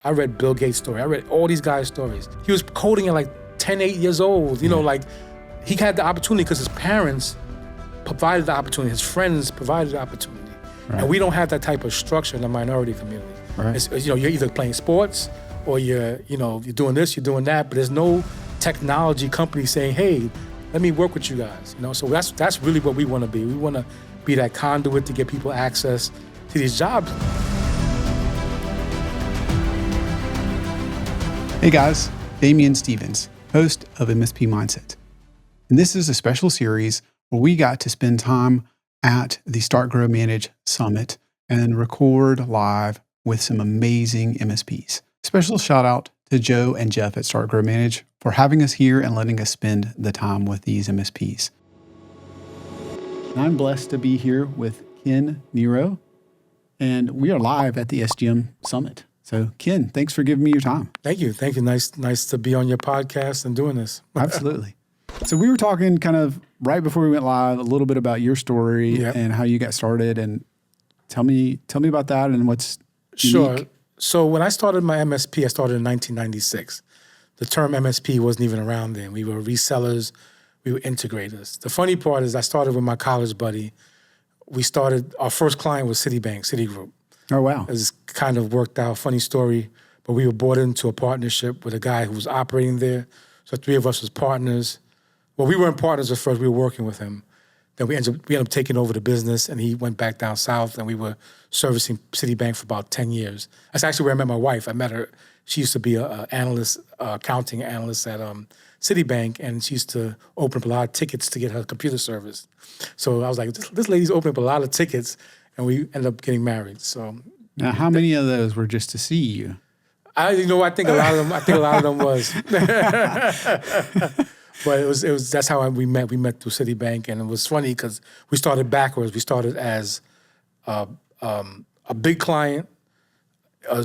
I read Bill Gates' story. I read all these guys' stories. He was coding at like 10, 8 years old. You know, like he had the opportunity because his parents provided the opportunity. His friends provided the opportunity. Right. And we don't have that type of structure in the minority community. Right. It's, you're either playing sports or you're doing this, you're doing that, but there's no technology company saying, hey, let me work with you guys. So that's really what we want to be. We want to be that conduit to get people access to these jobs. Hey guys, Damian Stevens, host of MSP Mindset. And this is a special series where we got to spend time at the Start, Grow, Manage Summit and record live with some amazing MSPs. Special shout out to Joe and Jeff at Start, Grow, Manage for having us here and letting us spend the time with these MSPs. I'm blessed to be here with Ken Nero, and we are live at the SGM Summit. So Ken, thanks for giving me your time. Thank you. Nice to be on your podcast and doing this. Absolutely. So we were talking kind of right before we went live a little bit about your story and how you got started, and tell me about that and what's unique. Sure. So when I started my MSP, I started in 1996. The term MSP wasn't even around then. We were resellers, we were integrators. The funny part is I started with my college buddy. Our first client was Citigroup. Oh, wow. It's kind of worked out. Funny story, but we were brought into a partnership with a guy who was operating there. So three of us was partners. Well, we weren't partners at first. We were working with him. Then we ended up taking over the business, and he went back down south, and we were servicing Citibank for about 10 years. That's actually where I met my wife. I met her. She used to be an accounting analyst at Citibank, and she used to open up a lot of tickets to get her computer service. So I was like, this lady's opening up a lot of tickets, and we ended up getting married. So now, how many of those were just to see you? I think a lot of them was. But it was that's how we met. We met through Citibank, and it was funny because we started backwards. We started as a big client,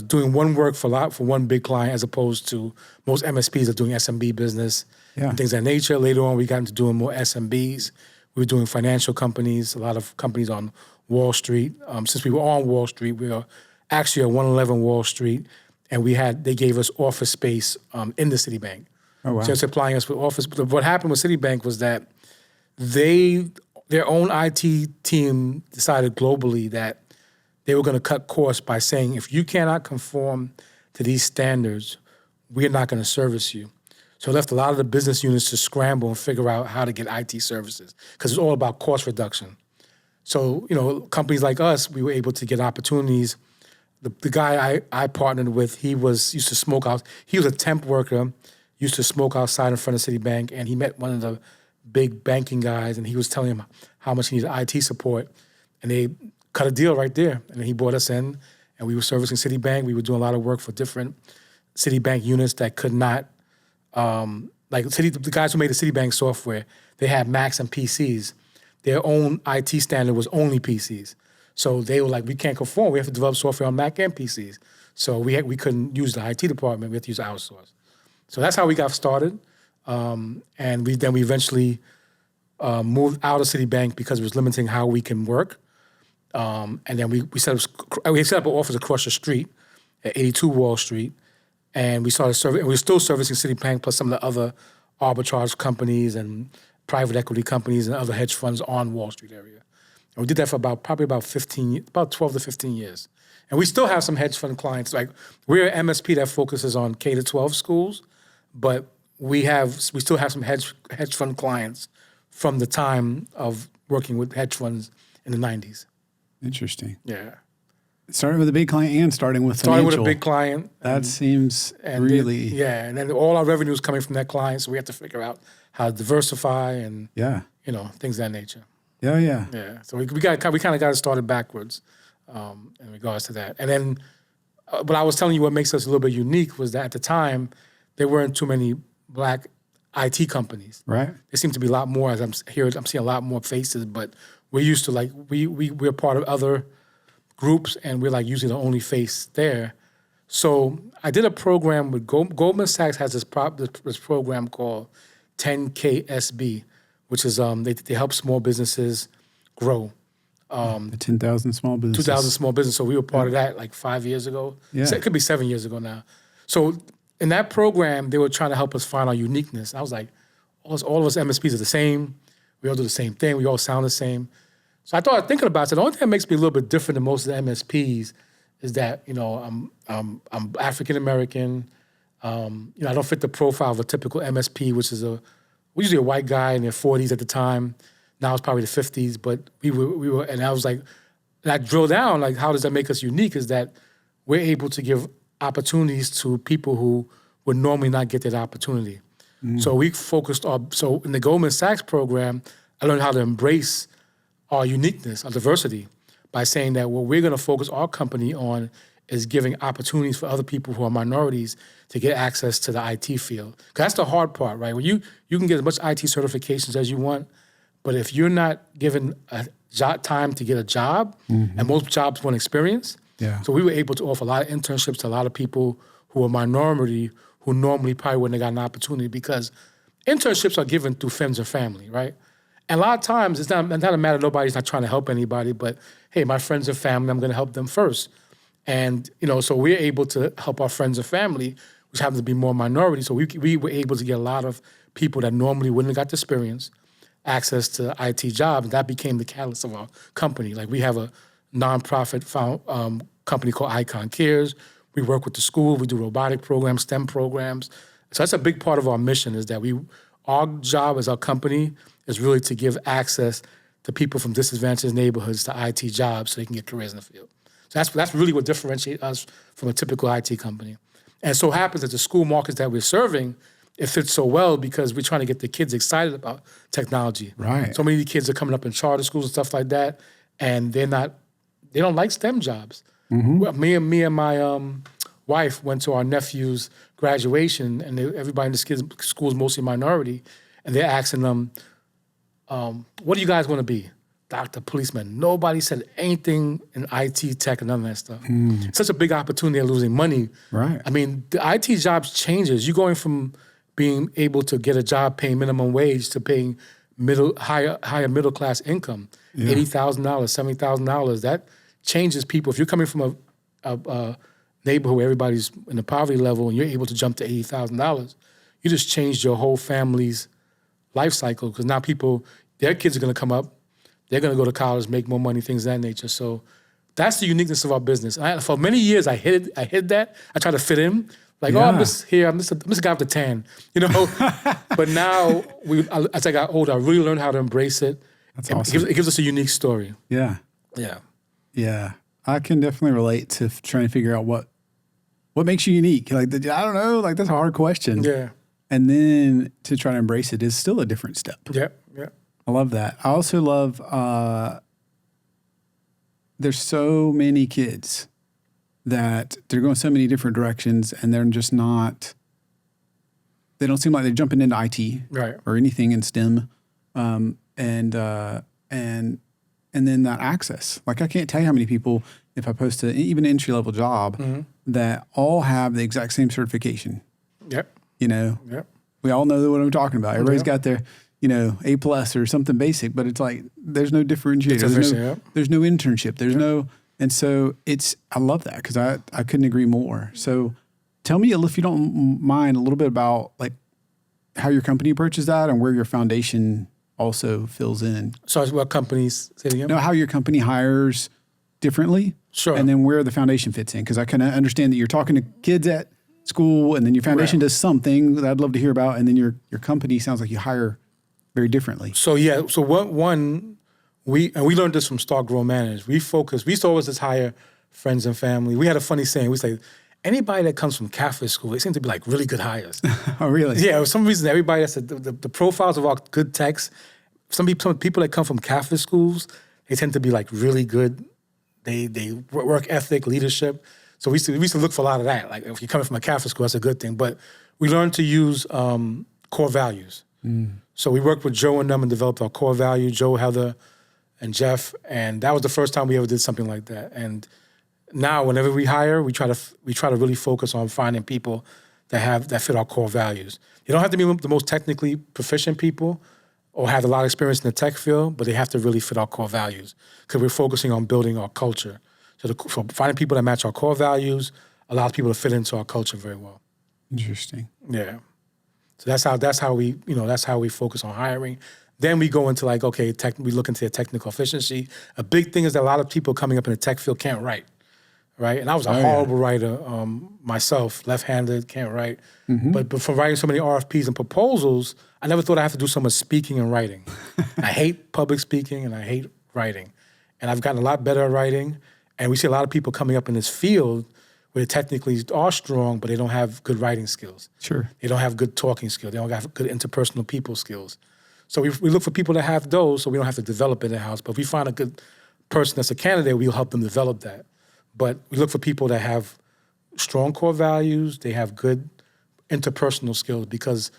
doing one work for one big client, as opposed to most MSPs are doing SMB business and things of that nature. Later on, we got into doing more SMBs. We were doing financial companies, a lot of companies on Wall Street. Since we were on Wall Street, we were actually at 111 Wall Street, and they gave us office space in the Citibank. Oh, wow. So supplying us with office. But what happened with Citibank was that their own IT team decided globally that they were going to cut costs by saying, if you cannot conform to these standards, we're not going to service you. So it left a lot of the business units to scramble and figure out how to get IT services because it's all about cost reduction. So, companies like us, we were able to get opportunities. The guy I partnered with, he used to smoke out. He was a temp worker, used to smoke outside in front of Citibank, and he met one of the big banking guys, and he was telling him how much he needed IT support, and they cut a deal right there. And then he brought us in, and we were servicing Citibank. We were doing a lot of work for different Citibank units that could not, the guys who made the Citibank software, they had Macs and PCs. Their own IT standard was only PCs. So they were like, we can't conform. We have to develop software on Mac and PCs. So we couldn't use the IT department. We had to use outsource. So that's how we got started. And we eventually moved out of Citibank because it was limiting how we can work. And then we set up an office across the street at 82 Wall Street. And we started serving, and we were still servicing Citibank plus some of the other arbitrage companies and private equity companies and other hedge funds on Wall Street area. And we did that for about 12 to 15 years. And we still have some hedge fund clients. Like, we're an MSP that focuses on K-12 schools, but we still have some hedge fund clients from the time of working with hedge funds in the 90s. Interesting. Yeah. Starting with a big client and starting with a big client. That seems really... and then all our revenue is coming from that client, so we have to figure out how to diversify and things of that nature. Yeah. So we kind of got it started backwards in regards to that. And then, but I was telling you what makes us a little bit unique was that at the time there weren't too many black IT companies. Right. There seemed to be a lot more. As I'm seeing a lot more faces. But we're used to we're part of other groups, and we're like usually the only face there. So I did a program with Goldman Sachs has this program called 10KSB, which is they help small businesses grow. The 10,000 small businesses. 2,000 small business. So we were part of that like 5 years ago. Yeah. So it could be 7 years ago now. So in that program, they were trying to help us find our uniqueness. I was like, all of us MSPs are the same. We all do the same thing. We all sound the same. So I started thinking about it. So the only thing that makes me a little bit different than most of the MSPs is that, I'm African American. I don't fit the profile of a typical MSP, which is usually a white guy in their 40s at the time. Now it's probably the 50s, but we were, and I was like, and I drilled down, like, how does that make us unique? Is that we're able to give opportunities to people who would normally not get that opportunity. So we focused on, so in the Goldman Sachs program, I learned how to embrace our uniqueness, our diversity, by saying that what we're going to focus our company on is giving opportunities for other people who are minorities to get access to the IT field. Because that's the hard part, right? When you can get as much IT certifications as you want, but if you're not given a time to get a job, and most jobs want experience, so we were able to offer a lot of internships to a lot of people who are minority, who normally probably wouldn't have gotten an opportunity, because internships are given through friends or family, right? And a lot of times, it's not a matter, nobody's not trying to help anybody, but hey, my friends and family, I'm going to help them first. And, so we're able to help our friends and family, which happens to be more minority. So we were able to get a lot of people that normally wouldn't have got the experience access to IT jobs. And that became the catalyst of our company. Like, we have a nonprofit company called IKON Cares. We work with the school. We do robotic programs, STEM programs. So that's a big part of our mission, is that our job as our company is really to give access to people from disadvantaged neighborhoods to IT jobs so they can get careers in the field. So that's really what differentiates us from a typical IT company. And it so happens that the school markets that we're serving, it fits so well because we're trying to get the kids excited about technology. Right. So many of the kids are coming up in charter schools and stuff like that, and they don't like STEM jobs. Well, me and my wife went to our nephew's graduation, and everybody in the school is mostly minority, and they're asking them, what do you guys want to be? Doctor, policeman. Nobody said anything in IT, tech, and none of that stuff. It's such a big opportunity of losing money. Right. I mean, the IT jobs changes. You're going from being able to get a job paying minimum wage to paying higher middle class income, $80,000, $70,000. That changes people. If you're coming from a neighborhood where everybody's in the poverty level and you're able to jump to $80,000, you just changed your whole family's life cycle, because now their kids are going to come up, they're going to go to college, make more money, things of that nature. So that's the uniqueness of our business. For many years, I hid that. I tried to fit in. Like, I'm just here. I'm just a guy with a tan, But now, as I got older, I really learned how to embrace it. That's awesome. It gives us a unique story. Yeah. Yeah. Yeah. I can definitely relate to trying to figure out what makes you unique. Like, I don't know. Like, that's a hard question. Yeah. And then to try to embrace it is still a different step. Yeah. I love that. I also love there's so many kids that they're going so many different directions, and they're just not, they don't seem like they're jumping into IT or anything in STEM. And then that access. Like, I can't tell you how many people, if I post even an entry-level job, that all have the exact same certification. Yep. We all know what I'm talking about. Everybody's got their, A+ or something basic, but it's like, there's no differentiator. There's no internship. There's no, and so I love that, because I couldn't agree more. So tell me, if you don't mind, a little bit about like how your company approaches that and where your foundation also fills in. So what companies, say it again? No, how your company hires differently. Sure. And then where the foundation fits in. Because I kind of understand that you're talking to kids at school, and then your foundation does something that I'd love to hear about, and then your company sounds like you hire very differently. So we learned this from Start, Grow, Manage. We used to always just hire friends and family. We had a funny saying. We say, anybody that comes from Catholic school, they seem to be like really good hires. Oh, really? Yeah, for some reason, everybody that's the profiles of our good techs, some people that come from Catholic schools, they tend to be like really good. They work ethic, leadership. So we used to look for a lot of that. Like, if you're coming from a Catholic school, that's a good thing. But we learned to use core values. So we worked with Joe and them and developed our core value, Joe, Heather, and Jeff. And that was the first time we ever did something like that. And now, whenever we hire, we try to really focus on finding people that fit our core values. You don't have to be the most technically proficient people, or have a lot of experience in the tech field, but they have to really fit our core values because we're focusing on building our culture. So finding people that match our core values allows people to fit into our culture very well. Interesting. Yeah. So that's how we focus on hiring. Then we go into we look into the technical efficiency. A big thing is that a lot of people coming up in the tech field can't write, right? And I was a horrible writer myself, left-handed, can't write. But for writing so many RFPs and proposals, I never thought I have to do so much speaking and writing. I hate public speaking and I hate writing. And I've gotten a lot better at writing. And we see a lot of people coming up in this field where they technically are strong, but they don't have good writing skills. Sure. They don't have good talking skills. They don't have good interpersonal people skills. So we look for people that have those so we don't have to develop it in-house. But if we find a good person that's a candidate, we'll help them develop that. But we look for people that have strong core values, they have good interpersonal skills, because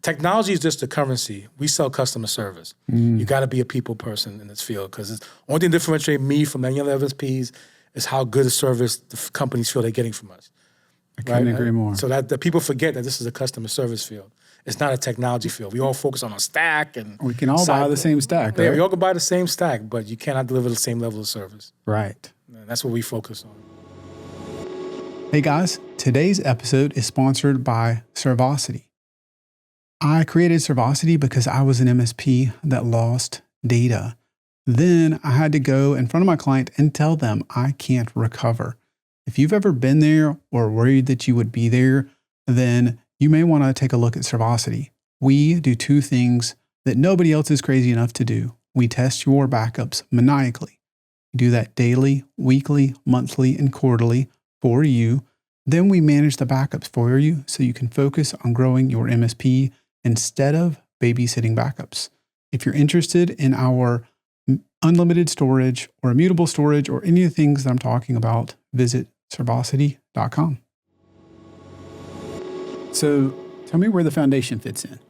technology is just a currency. We sell customer service. You got to be a people person in this field, because the only thing that differentiates me from any other MSPs is how good a service the companies feel they're getting from us. I couldn't agree more. So that people forget that this is a customer service field. It's not a technology field. We all focus on a stack, and We can all buy the same stack, right? Yeah, we all can buy the same stack, but you cannot deliver the same level of service. Right. And that's what we focus on. Hey guys, today's episode is sponsored by Servosity. I created Servosity because I was an MSP that lost data. Then I had to go in front of my client and tell them I can't recover. If you've ever been there or worried that you would be there, then you may want to take a look at Servosity. We do two things that nobody else is crazy enough to do. We test your backups maniacally. We do that daily, weekly, monthly, and quarterly for you. Then we manage the backups for you so you can focus on growing your MSP instead of babysitting backups. If you're interested in our unlimited storage or immutable storage or any of the things that I'm talking about, visit servosity.com. So tell me where the foundation fits in.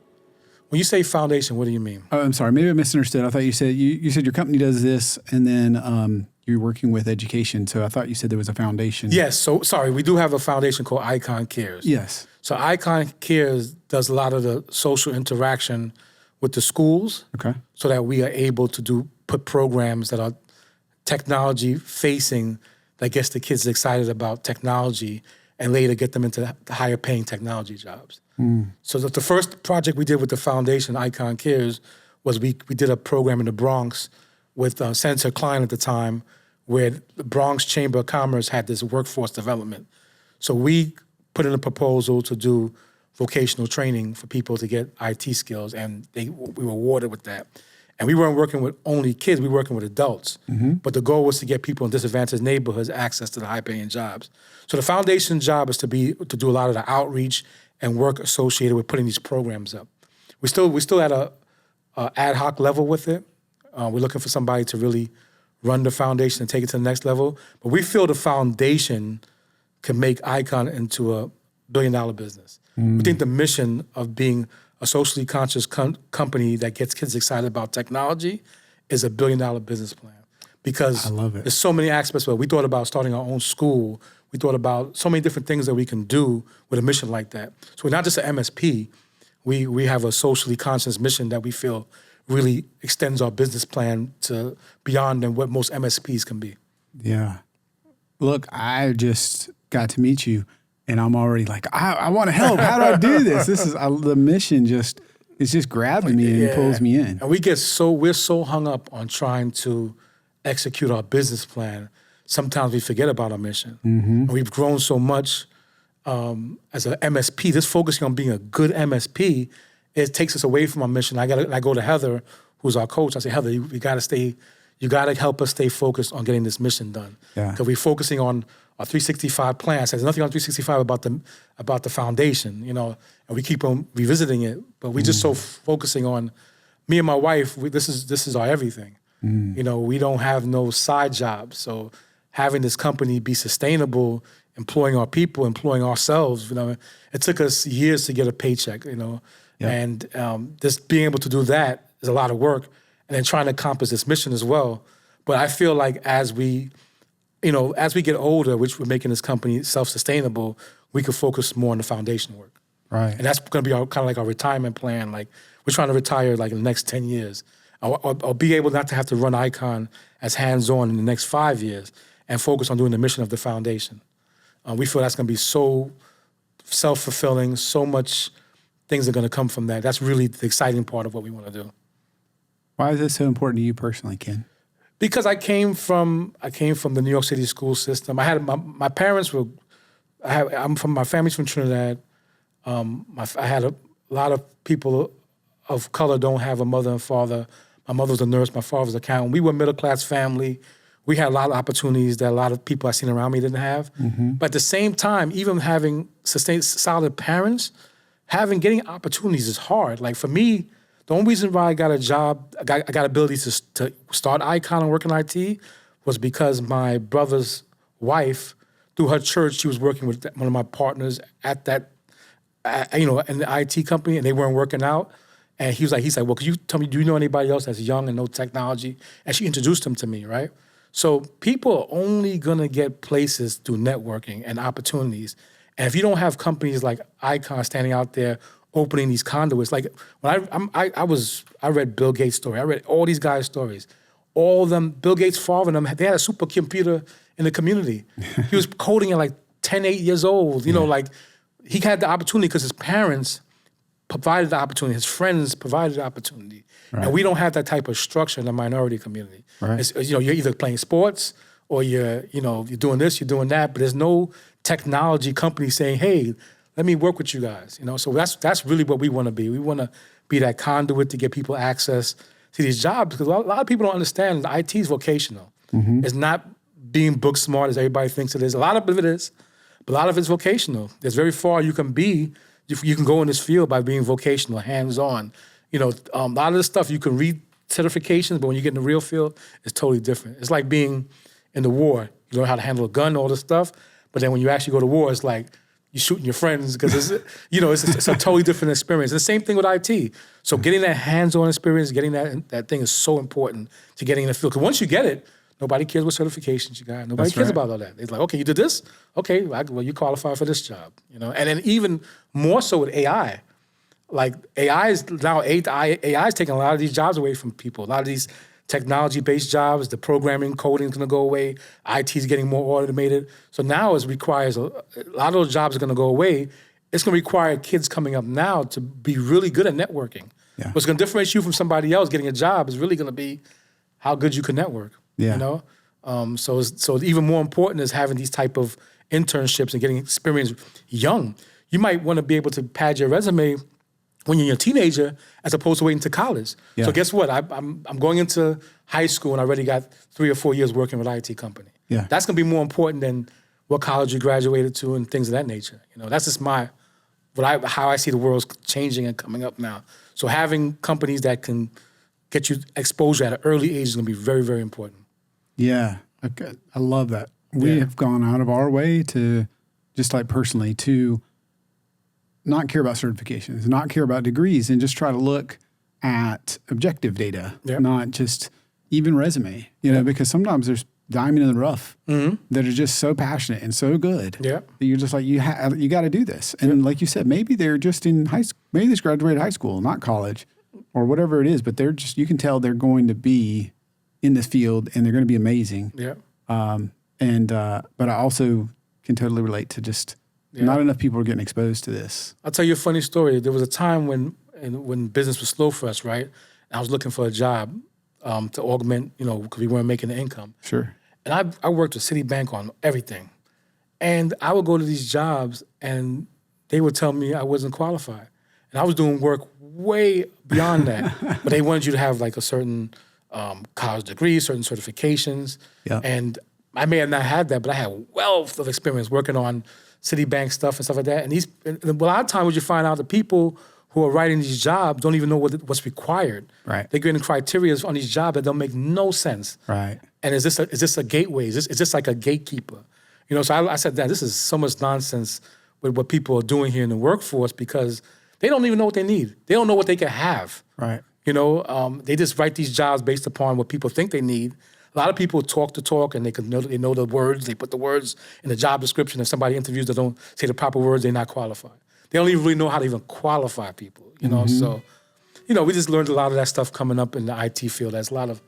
When you say foundation, what do you mean? Oh, I'm sorry. Maybe I misunderstood. I thought you said you said your company does this, and then you're working with education. So I thought you said there was a foundation. Yes. So sorry, we do have a foundation called IKON Cares. Yes. So IKON Cares does a lot of the social interaction with the schools. Okay. So that we are able to put programs that are technology facing, that gets the kids excited about technology and later get them into higher paying technology jobs. So the first project we did with the foundation, IKON Cares, was we did a program in the Bronx with Senator Klein at the time, where the Bronx Chamber of Commerce had this workforce development. So we put in a proposal to do vocational training for people to get IT skills, and we were awarded with that. And we weren't working with only kids, we were working with adults. But the goal was to get people in disadvantaged neighborhoods access to the high-paying jobs. So the foundation's job is to do a lot of the outreach and work associated with putting these programs up. We're still at a ad hoc level with it. We're looking for somebody to really run the foundation and take it to the next level. But we feel the foundation can make IKON into a billion-dollar business. We think the mission of being a socially conscious company that gets kids excited about technology is a billion-dollar business plan. Because I love it. There's so many aspects of it. We thought about starting our own school. We thought about so many different things that we can do with a mission like that. So we're not just an MSP. We have a socially conscious mission that we feel really extends our business plan to beyond than what most MSPs can be. Yeah. Look, I just got to meet you, and I'm already like, I want to help. How do I do this? This is the mission. It's just grabbing me and pulls me in. And we're so hung up on trying to execute our business plan. Sometimes we forget about our mission. And we've grown so much as an MSP. Just focusing on being a good MSP, it takes us away from our mission. I go to Heather, who's our coach. I say, Heather, you got to help us stay focused on getting this mission done. Because we're focusing on our 365 plan. There's nothing on 365 about the foundation, and we keep on revisiting it. But we're just so focusing on me and my wife. This is our everything. We don't have no side jobs. So having this company be sustainable, employing our people, employing ourselves, it took us years to get a paycheck, and just being able to do that is a lot of work, and then trying to accomplish this mission as well. But I feel like as we get older, which we're making this company self-sustainable, we could focus more on the foundation work. Right. And that's going to be kind of like our retirement plan. Like we're trying to retire like in the next 10 years. Or be able not to have to run IKON as hands-on in the next 5 years and focus on doing the mission of the foundation. We feel that's going to be so self-fulfilling, so much things are going to come from that. That's really the exciting part of what we want to do. Why is this so important to you personally, Ken? Because I came from the New York City school system. I had my parents were. My family's from Trinidad. I had a lot of people of color don't have a mother and father. My mother was a nurse. My father was an accountant. We were a middle class family. We had a lot of opportunities that a lot of people I seen around me didn't have. But at the same time, even having solid parents, getting opportunities is hard. Like for me, the only reason why I got a job, I got ability to start IKON and work in IT was because my brother's wife, through her church, she was working with one of my partners at that, in the IT company, and they weren't working out. And he's like, well, could you tell me, do you know anybody else that's young and no technology? And she introduced him to me, right? So people are only gonna get places through networking and opportunities. And if you don't have companies like IKON standing out there opening these conduits, like when I read Bill Gates' story, I read all these guys' stories. All of them, Bill Gates' father and them, they had a supercomputer in the community. He was coding at like 10, 8 years old. Like he had the opportunity because his parents provided the opportunity. His friends provided the opportunity. Right. And we don't have that type of structure in the minority community. Right. You're either playing sports or you're doing this, you're doing that, but there's no technology company saying, hey, let me work with you guys. So that's really what we want to be. We want to be that conduit to get people access to these jobs, because a lot of people don't understand that IT is vocational. It's not being book smart as everybody thinks it is. A lot of it is, but a lot of it's vocational. There's very far you can be. You can go in this field by being vocational, hands-on. A lot of this stuff you can read certifications, but when you get in the real field, it's totally different. It's like being in the war. You learn how to handle a gun, all this stuff, but then when you actually go to war, it's like you're shooting your friends because it's a totally different experience. And the same thing with IT. So getting that hands-on experience, getting that thing is so important to getting in the field. Because once you get it, nobody cares what certifications you got. Nobody cares about all that. It's like, okay, you did this? Okay, well, you qualify for this job. And then even more so with AI. Like AI is taking a lot of these jobs away from people. A lot of these technology-based jobs, the programming, coding is going to go away. IT is getting more automated. So now it requires a lot of those jobs are going to go away. It's going to require kids coming up now to be really good at networking. Yeah. What's going to differentiate you from somebody else getting a job is really going to be how good you can network. Yeah. So even more important is having these type of internships and getting experience young. You might want to be able to pad your resume when you're a teenager as opposed to waiting to college. Yeah. So guess what? I'm going into high school and I already got 3 or 4 years working with an IT company. Yeah. That's going to be more important than what college you graduated to and things of that nature. That's just how I see the world changing and coming up now. So having companies that can get you exposure at an early age is going to be very, very important. Yeah, I love that. We have gone out of our way to, just like personally, to not care about certifications, not care about degrees, and just try to look at objective data, not just even resume, because sometimes there's diamond in the rough that are just so passionate and so good that you're just like, you got to do this. And like you said, maybe they're just in high school, maybe they just graduated high school, not college or whatever it is, but you can tell they're going to be in this field and they're going to be amazing. Yeah. But I also can totally relate to just not enough people are getting exposed to this. I'll tell you a funny story. There was a time when business was slow for us, right? And I was looking for a job to augment, because we weren't making the income. Sure. And I worked with Citibank on everything. And I would go to these jobs and they would tell me I wasn't qualified. And I was doing work way beyond that. But they wanted you to have like a certain college degree, certain certifications. Yeah. And I may have not had that, but I had a wealth of experience working on Citibank stuff and stuff like that. And a lot of times what you find out, the people who are writing these jobs don't even know what's required. Right. They're getting criteria on these jobs that don't make no sense. Right. And is this a gateway? Is this like a gatekeeper? So I said that this is so much nonsense with what people are doing here in the workforce, because they don't even know what they need. They don't know what they can have. Right. They just write these jobs based upon what people think they need. A lot of people talk the talk and they know the words. They put the words in the job description. If somebody interviews that don't say the proper words, they're not qualified. they don't even really know how to even qualify people, you know? So, you know, we just learned a lot of that stuff coming up in the IT field. There's a lot of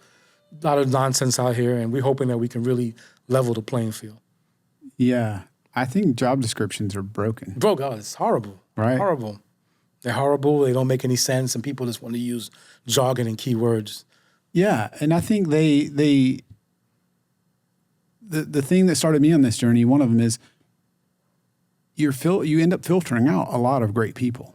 nonsense out here, and we're hoping that we can really level the playing field. Yeah. I think job descriptions are broken. Bro, God, it's horrible. Right. Horrible. They're horrible. They don't make any sense, and people just want to use jargon and keywords. Yeah. And I think the thing that started me on this journey, one of them is you end up filtering out a lot of great people,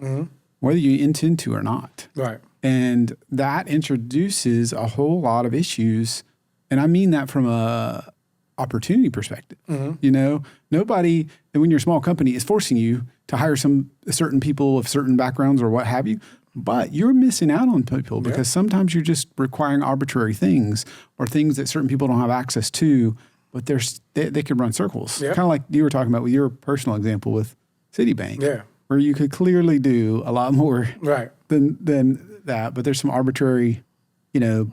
whether you intend to or not. Right. And that introduces a whole lot of issues. And I mean that from a opportunity perspective. You know, nobody, and when you're a small company, is forcing you to hire certain people of certain backgrounds or what have you. But you're missing out on people because sometimes you're just requiring arbitrary things or things that certain people don't have access to, but they could run circles. Kind of like you were talking about with your personal example with Citibank, where you could clearly do a lot more than that, but there's some arbitrary, you know,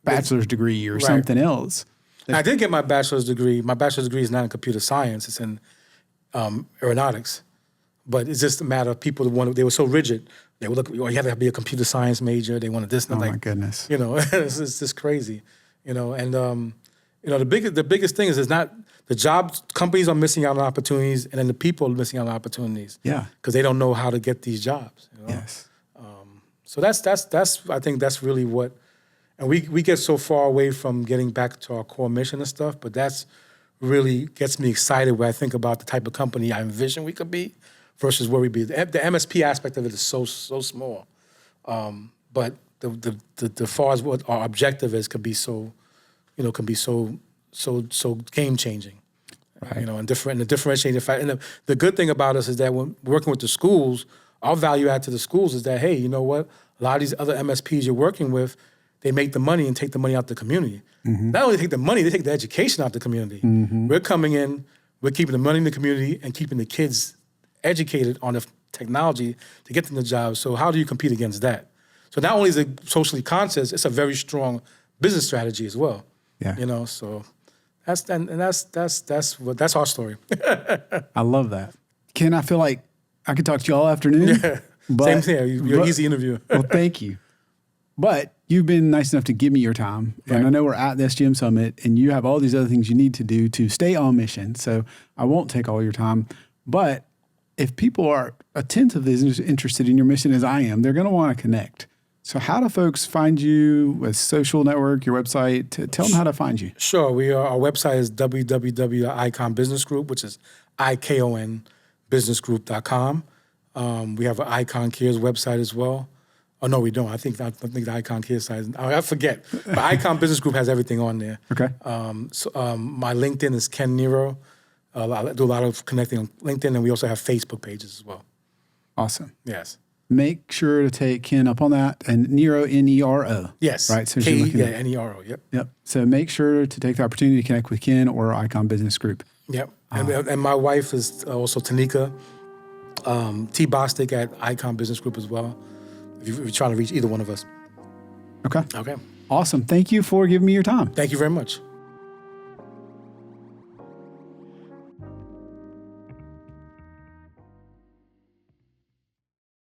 bachelor's degree or something else. I did get my bachelor's degree. My bachelor's degree is not in computer science. It's in aeronautics. But it's just a matter of people they were so rigid. They would look, you have to be a computer science major. They wanted this. And my goodness. You know, it's just crazy. You know, and you know, the biggest thing is it's not the job companies are missing out on opportunities, and then the people are missing out on opportunities. Yeah. Because they don't know how to get these jobs. You know? Yes. So that's I think that's really what, and we get so far away from getting back to our core mission and stuff, but that's really gets me excited when I think about the type of company I envision we could be versus where we be. The MSP aspect of it is so small, but the far as what our objective is could be so, you know, can be so game changing, you know, and the differentiating fact. And the good thing about us is that when working with the schools, our value add to the schools is that, hey, you know what? A lot of these other MSPs you're working with, they make the money and take the money out the community. Not only take the money, they take the education out the community. We're coming in, we're keeping the money in the community and keeping the kids educated on the technology to get them the job. So how do you compete against that? So not only is it socially conscious, it's a very strong business strategy as well. Yeah. You know, so that's our story. I love that. Ken, I feel like I could talk to you all afternoon. Yeah. Same thing. You're an easy interview. Well, thank you. But you've been nice enough to give me your time. And I know we're at the SGM Summit and you have all these other things you need to do to stay on mission. So I won't take all your time. But if people are a tenth of as interested in your mission as I am, they're going to want to connect. So how do folks find you with social network, your website? Tell them how to find you. Sure. Our website is www.IKON Business Group, which is IKON businessgroup.com. We have an IKON Cares website as well. Oh, no, we don't. I think the IKON Cares site I forget. But IKON Business Group has everything on there. Okay. My LinkedIn is Ken Nero. I do a lot of connecting on LinkedIn, and we also have Facebook pages as well. Awesome. Yes. Make sure to take Ken up on that. And Nero, Nero. Yes. Right. So Nero. Yep. Yep. So make sure to take the opportunity to connect with Ken or IKON Business Group. Yep. And my wife is also Tanika T. Bostic at IKON Business Group as well. If you're trying to reach either one of us. Okay. Okay. Awesome. Thank you for giving me your time. Thank you very much.